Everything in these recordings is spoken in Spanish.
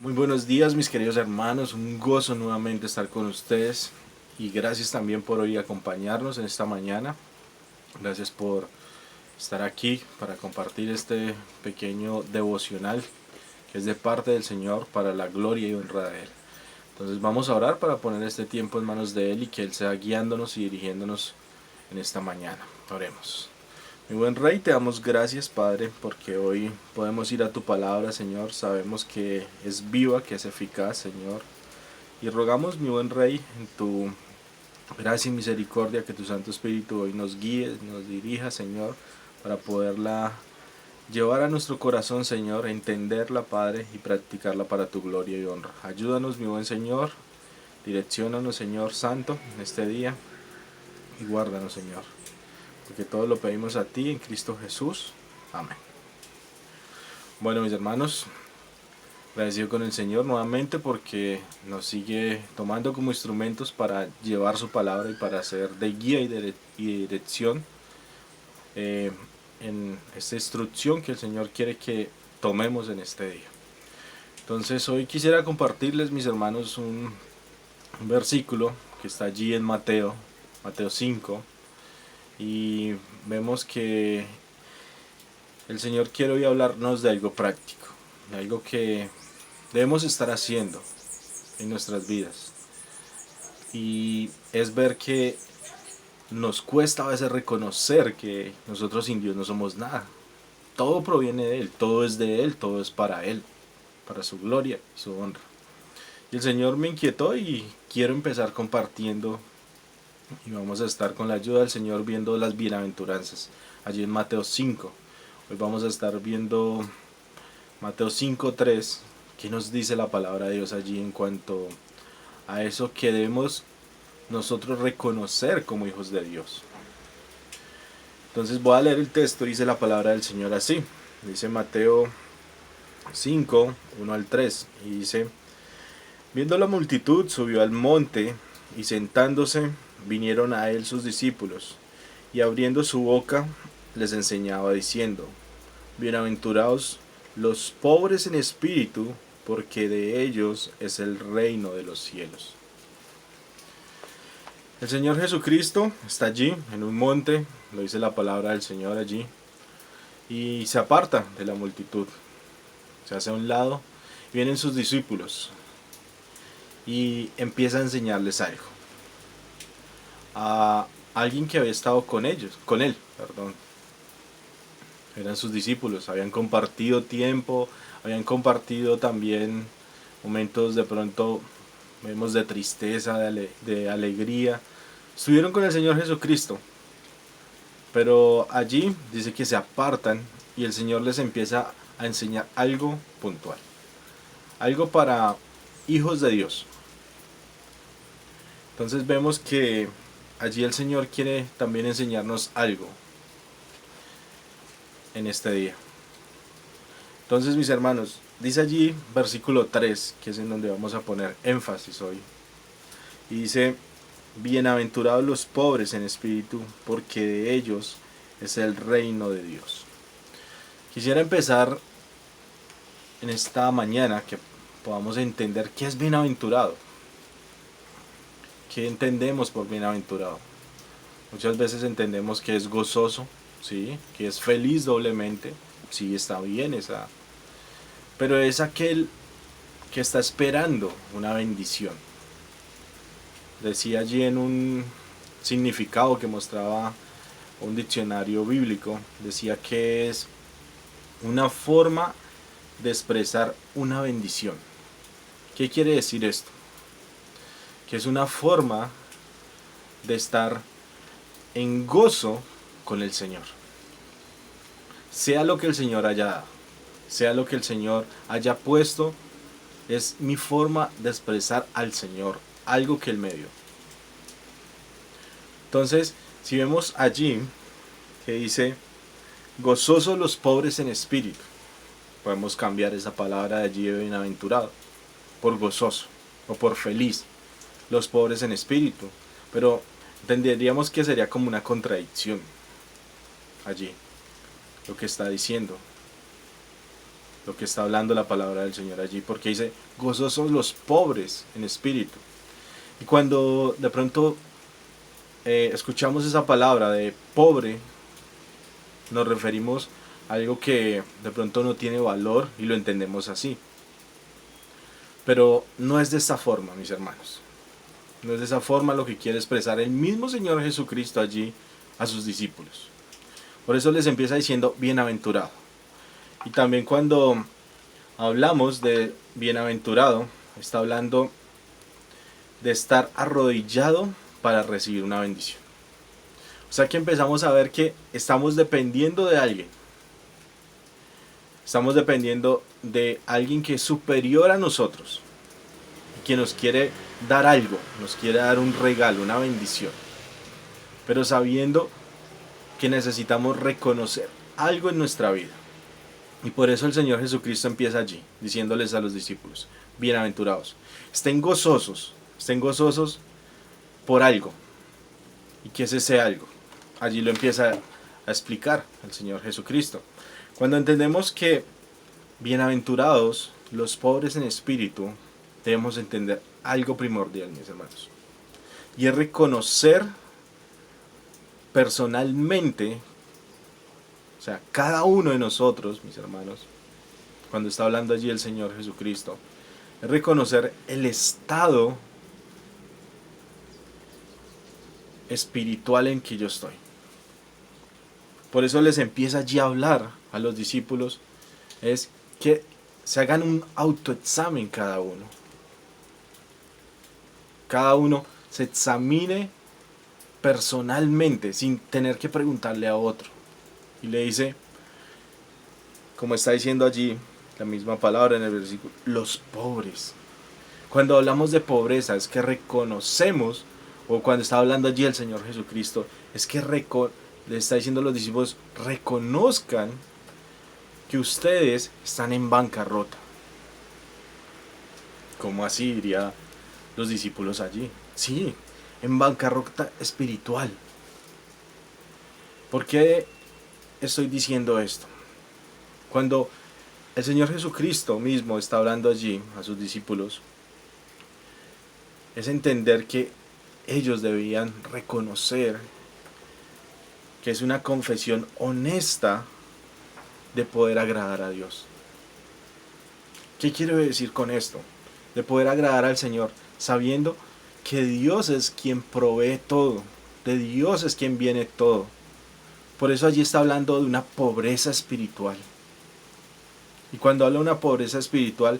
Muy buenos días, mis queridos hermanos, un gozo nuevamente estar con ustedes y gracias también por hoy acompañarnos en esta mañana. Gracias por estar aquí para compartir este pequeño devocional que es de parte del Señor para la gloria y honra de Él. Entonces vamos a orar para poner este tiempo en manos de Él y que Él sea guiándonos y dirigiéndonos en esta mañana. Oremos. Mi buen Rey, te damos gracias, Padre, porque hoy podemos ir a tu palabra, Señor. Sabemos que es viva, que es eficaz, Señor. Y rogamos, mi buen Rey, en tu gracia y misericordia, que tu Santo Espíritu hoy nos guíe, nos dirija, Señor, para poderla llevar a nuestro corazón, Señor, entenderla, Padre, y practicarla para tu gloria y honra. Ayúdanos, mi buen Señor. Direcciónanos, Señor Santo, en este día y guárdanos, Señor. Porque todo lo pedimos a ti en Cristo Jesús. Amén. Bueno, mis hermanos, agradecido con el Señor nuevamente porque nos sigue tomando como instrumentos para llevar su palabra y para ser de guía y dirección en esta instrucción que el Señor quiere que tomemos en este día. Entonces hoy quisiera compartirles, mis hermanos, un versículo que está allí en Mateo 5, y vemos que el Señor quiere hoy hablarnos de algo práctico, de algo que debemos estar haciendo en nuestras vidas. Y es ver que nos cuesta a veces reconocer que nosotros sin Dios no somos nada. Todo proviene de Él, todo es de Él, todo es para Él, para su gloria y su honra. Y el Señor me inquietó y quiero empezar compartiendo, y vamos a estar con la ayuda del Señor viendo las bienaventuranzas, allí en Mateo 5. Hoy vamos a estar viendo Mateo 5:3, ¿qué nos dice la palabra de Dios allí en cuanto a eso que debemos nosotros reconocer como hijos de Dios? Entonces voy a leer el texto. Dice la palabra del Señor así. Dice Mateo 5, 1 al 3. Y dice: viendo la multitud, subió al monte, y sentándose, vinieron a él sus discípulos, y abriendo su boca, les enseñaba diciendo: bienaventurados los pobres en espíritu, porque de ellos es el reino de los cielos. El Señor Jesucristo está allí, en un monte, lo dice la palabra del Señor allí, y se aparta de la multitud, se hace a un lado, vienen sus discípulos, y empieza a enseñarles algo. A alguien que había estado con ellos, con él, perdón. Eran sus discípulos, habían compartido tiempo, habían compartido también momentos de pronto, vemos, de tristeza, de alegría. Estuvieron con el Señor Jesucristo, pero allí dice que se apartan y el Señor les empieza a enseñar algo puntual, algo para hijos de Dios. Entonces vemos que allí el Señor quiere también enseñarnos algo en este día. Entonces, mis hermanos, dice allí versículo 3, que es en donde vamos a poner énfasis hoy. Y dice: bienaventurados los pobres en espíritu, porque de ellos es el reino de Dios. Quisiera empezar en esta mañana que podamos entender qué es bienaventurado. ¿Qué entendemos por bienaventurado? Muchas veces entendemos que es gozoso, ¿sí? Que es feliz doblemente. Sí, está bien esa. Pero es aquel que está esperando una bendición. Decía allí en un significado que mostraba un diccionario bíblico, decía que es una forma de expresar una bendición. ¿Qué quiere decir esto? Que es una forma de estar en gozo con el Señor. Sea lo que el Señor haya dado, sea lo que el Señor haya puesto, es mi forma de expresar al Señor algo que Él me dio. Entonces, si vemos allí que dice: gozosos los pobres en espíritu, podemos cambiar esa palabra de allí de bienaventurado por gozoso o por feliz, los pobres en espíritu. Pero entenderíamos que sería como una contradicción allí, lo que está diciendo. lo que está hablando la palabra del Señor allí, porque dice, gozosos los pobres en espíritu. Y cuando de pronto escuchamos esa palabra de pobre, nos referimos a algo que de pronto no tiene valor y lo entendemos así. Pero no es de esta forma, mis hermanos. No es de esa forma lo que quiere expresar el mismo Señor Jesucristo allí a sus discípulos. Por eso les empieza diciendo bienaventurado. Y también cuando hablamos de bienaventurado, está hablando de estar arrodillado para recibir una bendición. O sea que empezamos a ver que estamos dependiendo de alguien. Estamos dependiendo de alguien que es superior a nosotros, que nos quiere dar algo, nos quiere dar un regalo, una bendición. Pero sabiendo que necesitamos reconocer algo en nuestra vida. Y por eso el Señor Jesucristo empieza allí, diciéndoles a los discípulos, bienaventurados, estén gozosos por algo. ¿Y qué es ese algo? Allí lo empieza a explicar el Señor Jesucristo. Cuando entendemos que bienaventurados los pobres en espíritu, debemos entender algo primordial, mis hermanos. Y es reconocer personalmente, o sea, cada uno de nosotros, mis hermanos, cuando está hablando allí el Señor Jesucristo, es reconocer el estado espiritual en que yo estoy. Por eso les empieza allí a hablar a los discípulos, es que se hagan un autoexamen cada uno. Cada uno se examine personalmente, sin tener que preguntarle a otro. Y le dice, como está diciendo allí la misma palabra en el versículo, los pobres. Cuando hablamos de pobreza es que reconocemos, o cuando está hablando allí el Señor Jesucristo, es que le está diciendo a los discípulos, reconozcan que ustedes están en bancarrota. ¿Cómo así diría los discípulos allí? Sí, en bancarrota espiritual. ¿Por qué estoy diciendo esto? Cuando el Señor Jesucristo mismo está hablando allí a sus discípulos, es entender que ellos debían reconocer que es una confesión honesta de poder agradar a Dios. ¿Qué quiero decir con esto? De poder agradar al Señor, sabiendo que Dios es quien provee todo, de Dios es quien viene todo. Por eso allí está hablando de una pobreza espiritual. Y cuando habla de una pobreza espiritual,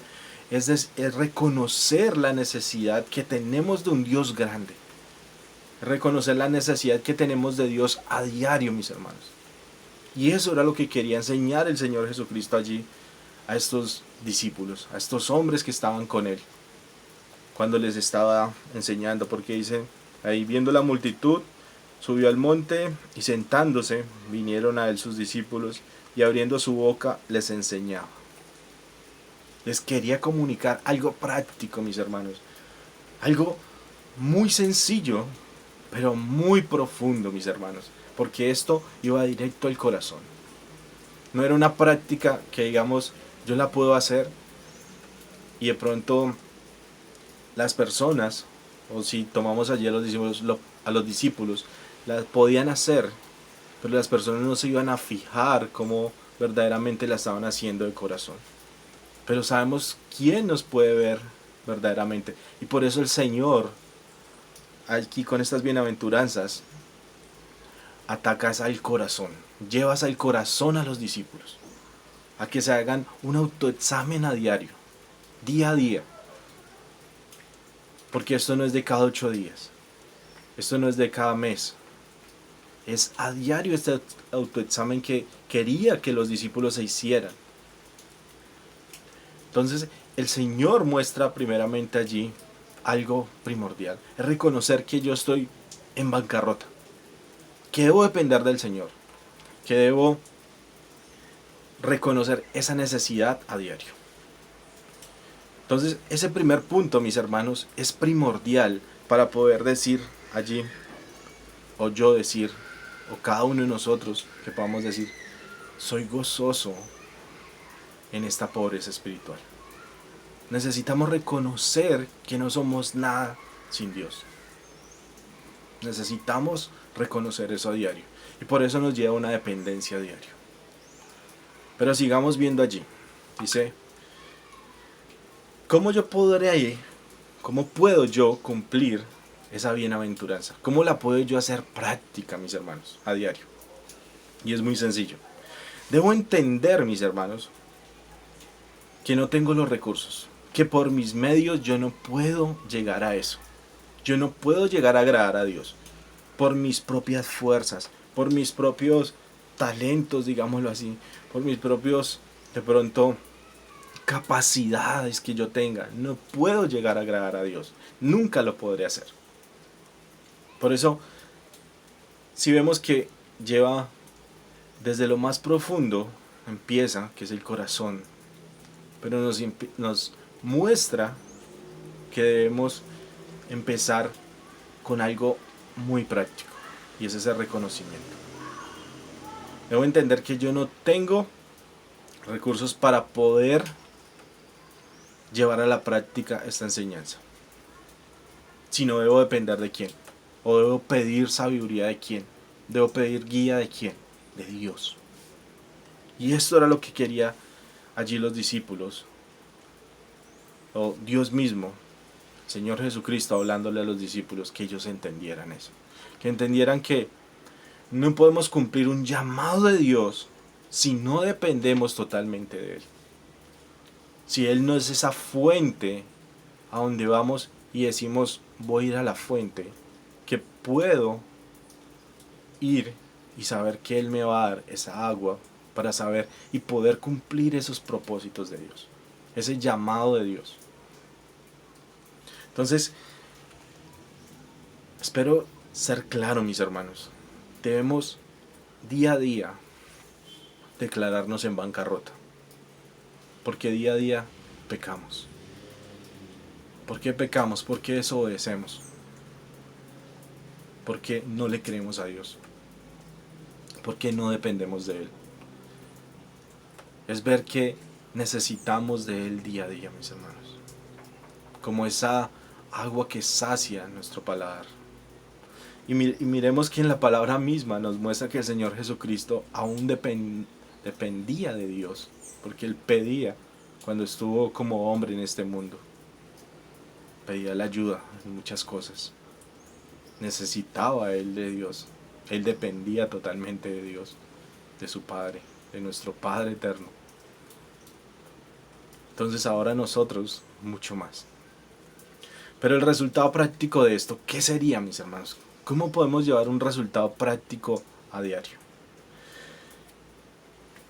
es reconocer la necesidad que tenemos de un Dios grande. Reconocer la necesidad que tenemos de Dios a diario, mis hermanos. Y eso era lo que quería enseñar el Señor Jesucristo allí a estos discípulos, a estos hombres que estaban con Él, cuando les estaba enseñando, porque dice, ahí viendo la multitud, subió al monte y sentándose, vinieron a Él sus discípulos y abriendo su boca les enseñaba. Les quería comunicar algo práctico, mis hermanos, algo muy sencillo, pero muy profundo, mis hermanos, porque esto iba directo al corazón. No era una práctica que, digamos, yo la puedo hacer y de pronto las personas, o si tomamos allí a los discípulos, la podían hacer, pero las personas no se iban a fijar cómo verdaderamente la estaban haciendo de corazón. Pero sabemos quién nos puede ver verdaderamente, y por eso el Señor aquí con estas bienaventuranzas atacas al corazón, llevas al corazón a los discípulos a que se hagan un autoexamen a diario, día a día, porque esto no es de cada 8 días, esto no es de cada mes, es a diario este autoexamen que quería que los discípulos se hicieran. Entonces el Señor muestra primeramente allí algo primordial, es reconocer que yo estoy en bancarrota, que debo depender del Señor, que debo reconocer esa necesidad a diario. Entonces ese primer punto, mis hermanos, es primordial para poder decir allí, o yo decir, o cada uno de nosotros que podamos decir, soy gozoso en esta pobreza espiritual. Necesitamos reconocer que no somos nada sin Dios. Necesitamos reconocer eso a diario. Y por eso nos lleva a una dependencia a diario. Pero sigamos viendo allí. Dice, ¿cómo puedo yo cumplir esa bienaventuranza? ¿Cómo la puedo yo hacer práctica, mis hermanos, a diario? Y es muy sencillo. Debo entender, mis hermanos, que no tengo los recursos, que por mis medios yo no puedo llegar a eso. Yo no puedo llegar a agradar a Dios por mis propias fuerzas, por mis propios talentos, digámoslo así, por mis propios, de pronto, capacidades que yo tenga. No puedo llegar a agradar a Dios. Nunca lo podré hacer. Por eso, si vemos que lleva desde lo más profundo, empieza, que es el corazón, pero nos muestra que debemos empezar con algo muy práctico, y es ese reconocimiento. Debo entender que yo no tengo recursos para poder llevar a la práctica esta enseñanza, sino debo depender de quién, o debo pedir sabiduría de quién, debo pedir guía de quién, de Dios. Y esto era lo que quería allí los discípulos, o Dios mismo, Señor Jesucristo, hablándole a los discípulos, que ellos entendieran eso, que entendieran que no podemos cumplir un llamado de Dios si no dependemos totalmente de Él. Si Él no es esa fuente a donde vamos y decimos, voy a ir a la fuente, que puedo ir y saber que Él me va a dar esa agua para saber y poder cumplir esos propósitos de Dios, ese llamado de Dios. Entonces, espero ser claro, mis hermanos. Debemos día a día declararnos en bancarrota, porque día a día pecamos. ¿Por qué pecamos? ¿Por qué desobedecemos? ¿Por qué no le creemos a Dios? ¿Por qué no dependemos de Él? Es ver que necesitamos de Él día a día, mis hermanos, como esa agua que sacia nuestro paladar. Y miremos que en la palabra misma nos muestra que el Señor Jesucristo aún dependía de Dios, porque Él pedía cuando estuvo como hombre en este mundo. Pedía la ayuda en muchas cosas. Necesitaba Él de Dios. Él dependía totalmente de Dios, de su Padre, de nuestro Padre eterno. Entonces ahora nosotros, mucho más. Pero el resultado práctico de esto, ¿qué sería, mis hermanos? ¿Cómo podemos llevar un resultado práctico a diario?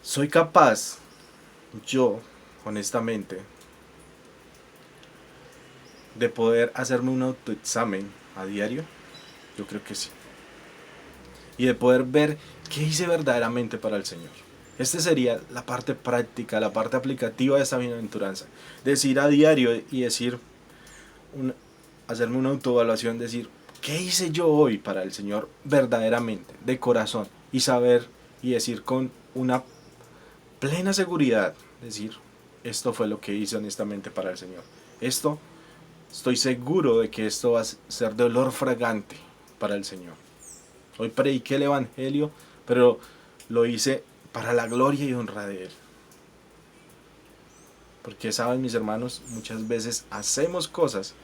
¿Soy capaz, yo, honestamente, de poder hacerme un autoexamen a diario? Yo creo que sí. Y de poder ver qué hice verdaderamente para el Señor. Esta sería la parte práctica, la parte aplicativa de esta bienaventuranza. Decir a diario y decir, hacerme una autoevaluación, decir, ¿qué hice yo hoy para el Señor verdaderamente, de corazón? Y saber y decir con una plena seguridad, decir, esto fue lo que hice honestamente para el Señor. Estoy seguro de que esto va a ser de olor fragante para el Señor. Hoy prediqué el Evangelio, pero lo hice para la gloria y honra de Él. Porque saben, mis hermanos, muchas veces hacemos cosas,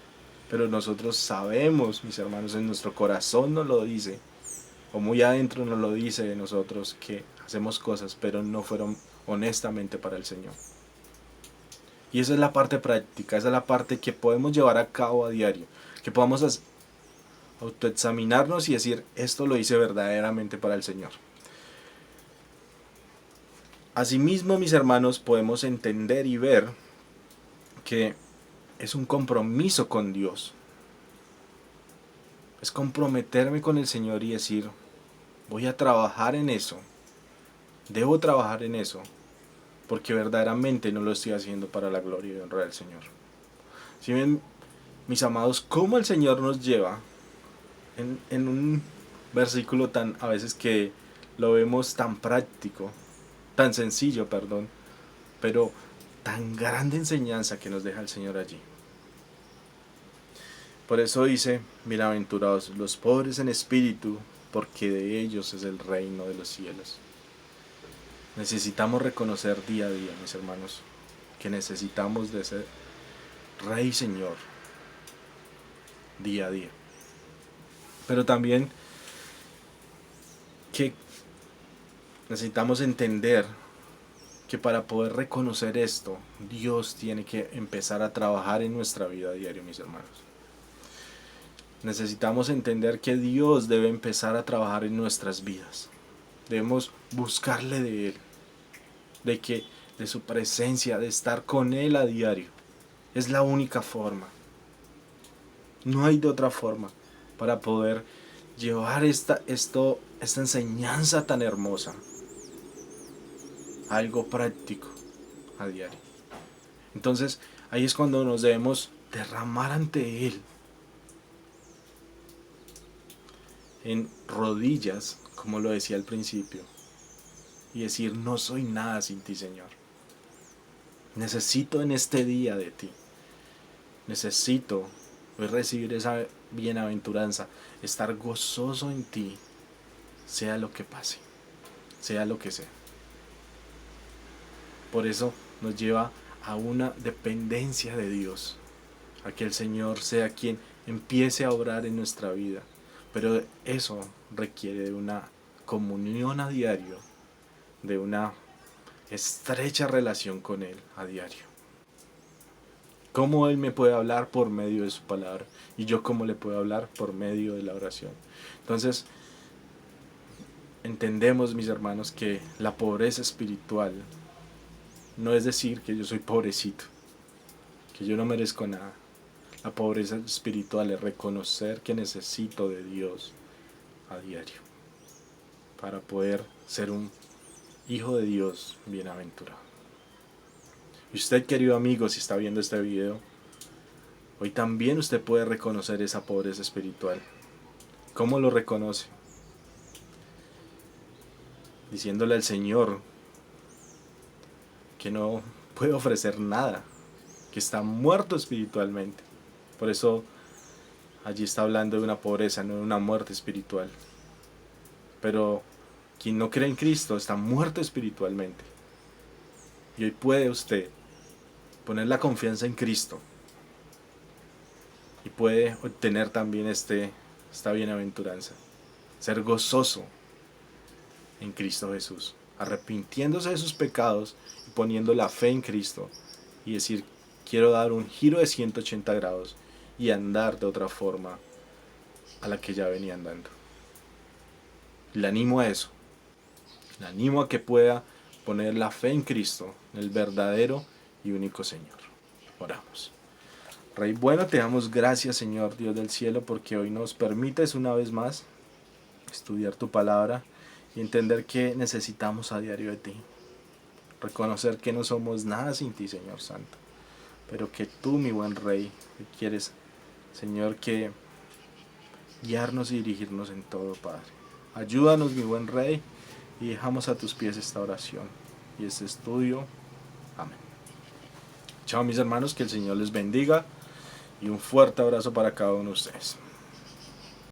pero nosotros sabemos, mis hermanos, en nuestro corazón nos lo dice, o muy adentro nos lo dice de nosotros, que hacemos cosas, pero no fueron honestamente para el Señor. Y esa es la parte práctica, esa es la parte que podemos llevar a cabo a diario, que podamos autoexaminarnos y decir, esto lo hice verdaderamente para el Señor. Asimismo, mis hermanos, podemos entender y ver que es un compromiso con Dios. Es comprometerme con el Señor y decir, voy a trabajar en eso, debo trabajar en eso, porque verdaderamente no lo estoy haciendo para la gloria y honra del Señor. Si ven, mis amados, cómo el Señor nos lleva en un versículo tan, a veces que lo vemos tan práctico, tan sencillo, pero tan grande enseñanza que nos deja el Señor allí. Por eso dice, bienaventurados los pobres en espíritu, porque de ellos es el reino de los cielos. Necesitamos reconocer día a día, mis hermanos, que necesitamos de ese Rey Señor día a día. Pero también que necesitamos entender que para poder reconocer esto, Dios tiene que empezar a trabajar en nuestra vida diaria, mis hermanos. Necesitamos entender que Dios debe empezar a trabajar en nuestras vidas. Debemos buscarle de Él, de su presencia, de estar con Él a diario. Es la única forma. No hay de otra forma para poder llevar esta enseñanza tan hermosa a algo práctico a diario. Entonces ahí es cuando nos debemos derramar ante Él en rodillas, como lo decía al principio, y decir: no soy nada sin ti, Señor. Necesito en este día de ti. Necesito hoy recibir esa bienaventuranza, estar gozoso en ti, sea lo que pase, sea lo que sea. Por eso nos lleva a una dependencia de Dios, a que el Señor sea quien empiece a obrar en nuestra vida. Pero eso requiere de una comunión a diario, de una estrecha relación con Él a diario. ¿Cómo Él me puede hablar? Por medio de su palabra. Y yo cómo le puedo hablar? Por medio de la oración. Entonces, entendemos, mis hermanos, que la pobreza espiritual no es decir que yo soy pobrecito, que yo no merezco nada. La pobreza espiritual es reconocer que necesito de Dios a diario para poder ser un hijo de Dios bienaventurado. Y usted, querido amigo, si está viendo este video, hoy también usted puede reconocer esa pobreza espiritual. ¿Cómo lo reconoce? Diciéndole al Señor que no puede ofrecer nada, que está muerto espiritualmente. Por eso allí está hablando de una pobreza, no de una muerte espiritual. Pero quien no cree en Cristo está muerto espiritualmente. Y hoy puede usted poner la confianza en Cristo y puede obtener también esta bienaventuranza, ser gozoso en Cristo Jesús, arrepintiéndose de sus pecados y poniendo la fe en Cristo y decir: quiero dar un giro de 180 grados y andar de otra forma a la que ya venía andando. Le animo a eso, le animo a que pueda poner la fe en Cristo, el verdadero y único Señor. Oramos. Rey bueno, te damos gracias, Señor Dios del cielo, porque hoy nos permites una vez más estudiar tu palabra y entender que necesitamos a diario de ti. Reconocer que no somos nada sin ti, Señor Santo, pero que tú, mi buen Rey, quieres, Señor, que guiarnos y dirigirnos en todo, Padre. Ayúdanos, mi buen Rey, y dejamos a tus pies esta oración y este estudio. Amén. Chao, mis hermanos, que el Señor les bendiga y un fuerte abrazo para cada uno de ustedes.